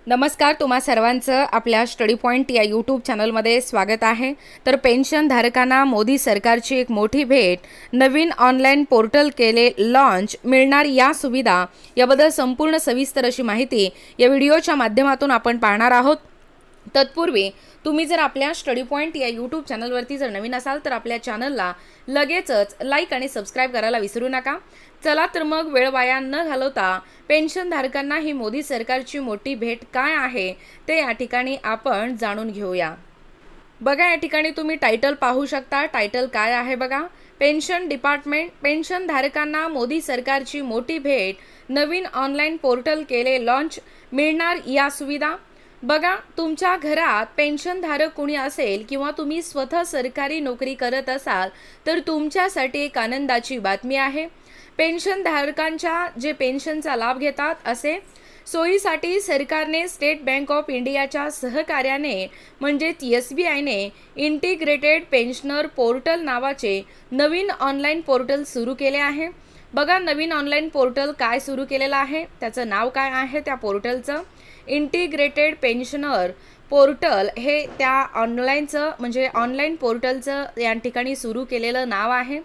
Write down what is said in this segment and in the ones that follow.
नमस्कार, तुम्हा सर्वांचं आपल्या स्टडी पॉइंट या यूट्यूब चॅनलमध्ये स्वागत आहे। तर पेन्शन धारकांना मोदी सरकारची एक मोठी भेट, नवीन ऑनलाईन पोर्टल केले लॉन्च, मिळणार या सुविधा याबद्दल संपूर्ण सविस्तर अशी माहिती या व्हिडिओच्या माध्यमातून आपण पाहणार आहोत। तत्पूर्वी तुम्ही जर आपल्या स्टडी पॉइंट या यूट्यूब चॅनलवरती जर नवीन असाल तर आपल्या चॅनलला लगेचच लाईक आणि सबस्क्राइब करायला विसरू नका। चला तर मग वेळ वाया न घालवता पेन्शन धारकांना ही मोदी सरकारची मोठी भेट काय आहे ते या ठिकाणी आपण जाणून घेऊया। बघा, या ठिकाणी तुम्ही टायटल पाहू शकता। टायटल काय आहे बघा, पेन्शन डिपार्टमेंट, पेन्शन धारकांना मोदी सरकारची मोठी भेट, नवीन ऑनलाईन पोर्टल केले लॉन्च, मिळणार या सुविधा। बघा, तुमच्या घरात पेन्शन धारक कोणी असेल किंवा तुम्ही स्वतः सरकारी नोकरी करत असाल तर तुमच्यासाठी एक आनंदाची बातमी आहे। पेन्शन धारकांच्या जे पेन्शनचा लाभ घेतात असे सोयीसाठी सरकारने स्टेट बँक ऑफ इंडियाच्या सहकार्याने म्हणजेच SBIने इंटिग्रेटेड पेन्शनर पोर्टल नावाचे नवीन ऑनलाईन पोर्टल सुरू केले आहे। बघा, नवीन ऑनलाईन पोर्टल काय सुरू केलेलं आहे, त्याचं नाव काय आहे त्या पोर्टलचं, इंटिग्रेटेड पेन्शनर पोर्टल हे त्या ऑनलाईनचं म्हणजे ऑनलाईन पोर्टलचं या ठिकाणी सुरू केलेलं नाव आहे।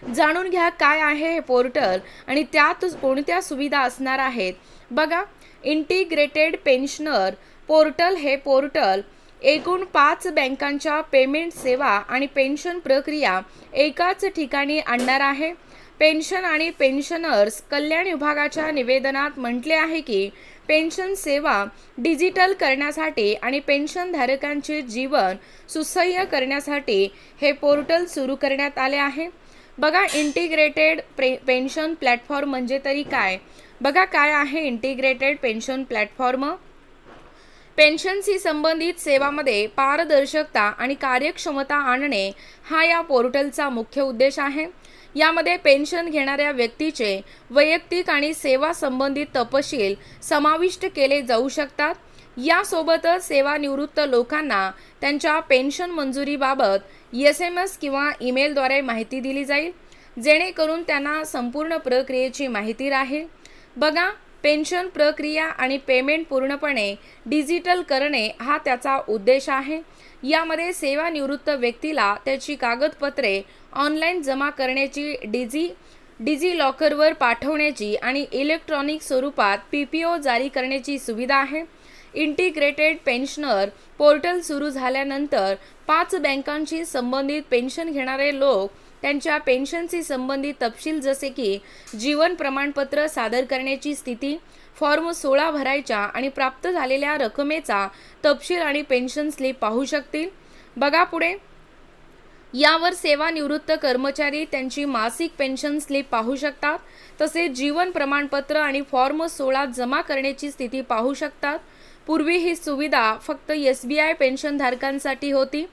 जाणून घ्या काय आहे हे पोर्टल आणि त्यात कोणत्या सुविधा असणार आहेत। बघा, इंटिग्रेटेड पेन्शनर पोर्टल हे पोर्टल एकूण 5 बँकांच्या पेमेंट सेवा आणि पेन्शन प्रक्रिया एकाच ठिकाणी आणणार आहे। पेन्शन आणि पेन्शनर्स कल्याण विभागाच्या निवेदनात म्हटले आहे की पेन्शन सेवा डिजिटल करण्यासाठी आणि पेन्शन धारकांचे जीवन सुसह्य करण्यासाठी हे पोर्टल सुरू करण्यात आले आहे। बघा, इंटिग्रेटेड पेन्शन प्लॅटफॉर्म म्हणजे तरी काय, बघा काय आहे इंटिग्रेटेड पेन्शन प्लॅटफॉर्म। पेन्शनशी संबंधित सेवांमध्ये पारदर्शकता आणि कार्यक्षमता आणणे हा या पोर्टलचा मुख्य उद्देश आहे। यामध्ये पेन्शन घेणाऱ्या व्यक्तीचे वैयक्तिक आणि सेवा संबंधित तपशील समाविष्ट केले जाऊ शकतात। यासोबतच सेवानिवृत्त लोकांना त्यांच्या पेन्शन मंजुरीबाबत SMS किंवा ईमेलद्वारे माहिती दिली जाईल, जेणेकरून त्यांना संपूर्ण प्रक्रियेची माहिती राहील। बघा, पेन्शन प्रक्रिया आणि पेमेंट पूर्णपणे डिजिटल करणे हा त्याचा उद्देश आहे। यामध्ये सेवानिवृत्त व्यक्तीला त्याची कागदपत्रे ऑनलाईन जमा करण्याची, डिजी लॉकरवर पाठवण्याची आणि इलेक्ट्रॉनिक स्वरूपात PPO जारी करण्याची सुविधा आहे। इंटिग्रेटेड पेन्शनर पोर्टल सुरू झाल्यानंतर 5 बँकांशी संबंधित पेन्शन घेणारे लोक त्यांच्या पेन्शनशी संबंधित तपशील जसे की जीवन प्रमाणपत्र सादर करण्याची स्थिती, फॉर्म 16 भरायच्या आणि प्राप्त झालेल्या रकमेचा तपशील आणि पेन्शन स्लिप पाहू शकतील। बघा पुढे, यावर सेवानिवृत्त कर्मचारी त्यांची मासिक पेन्शन स्लिप पाहू शकतात, तसेच जीवन प्रमाणपत्र आणि फॉर्म 16 जमा करण्याची स्थिती पाहू शकतात। पूर्वी ही सुविधा फक्त SBI पेन्शन धारकांसाठी होती,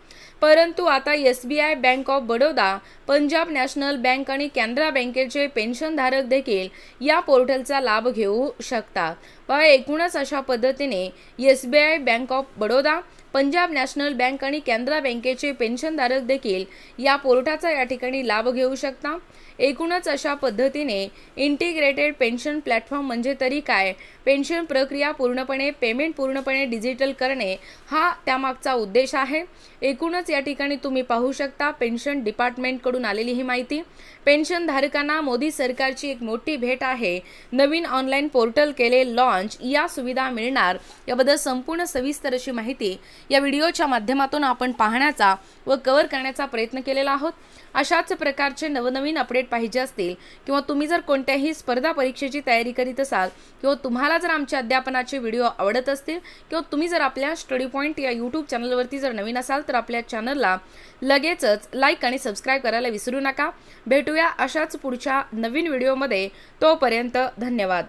परंतु आता SBI, bank of Baroda, Punjab national bank आणि कॅनरा बँकेचे पेन्शन धारक देखील या पोर्टलचा लाभ घेऊ शकतात। व एकूणच अशा पद्धतीने SBI, bank of Baroda, Punjab national bank आणि कॅनरा बँकेचे पेन्शन धारक देखील या पोर्टलचा या ठिकाणी लाभ घेऊ शकतात। एकूणच अशा पद्धतीने इंटिग्रेटेड पेन्शन प्लॅटफॉर्म म्हणजे तरी काय, पेन्शन प्रक्रिया पूर्णपणे, पेमेंट पूर्णपणे डिजिटल करणे हा त्यामागचा उद्देश आहे। एकूणच या ठिकाणी तुम्ही पाहू शकता पेन्शन डिपार्टमेंटकडून आलेली ही माहिती। पेन्शन धारकांना मोदी सरकारची एक मोठी भेट आहे, नवीन ऑनलाईन पोर्टल केले लॉन्च, या सुविधा मिळणार याबद्दल संपूर्ण सविस्तर अशी माहिती या व्हिडिओच्या माध्यमातून आपण पाहण्याचा व कव्हर करण्याचा प्रयत्न केलेला आहोत। अशाच प्रकारचे नवनवीन अपडेट पाहिजे असतील किंवा तुम्ही जर कोणत्याही स्पर्धा परीक्षेची तयारी करीत असाल किंवा तुम्हाला जर आमच्या अध्यापनाचे व्हिडिओ आवडत असतील किंवा तुम्ही जर आपल्या स्टडी पॉइंट या यूट्यूब चॅनलवरती जर नवीन असाल तर आपल्या चॅनलला लगेचच लाईक आणि सबस्क्राइब करायला विसरू नका। भेटूया अशाच पुढच्या नवीन व्हिडिओमध्ये, तोपर्यंत धन्यवाद।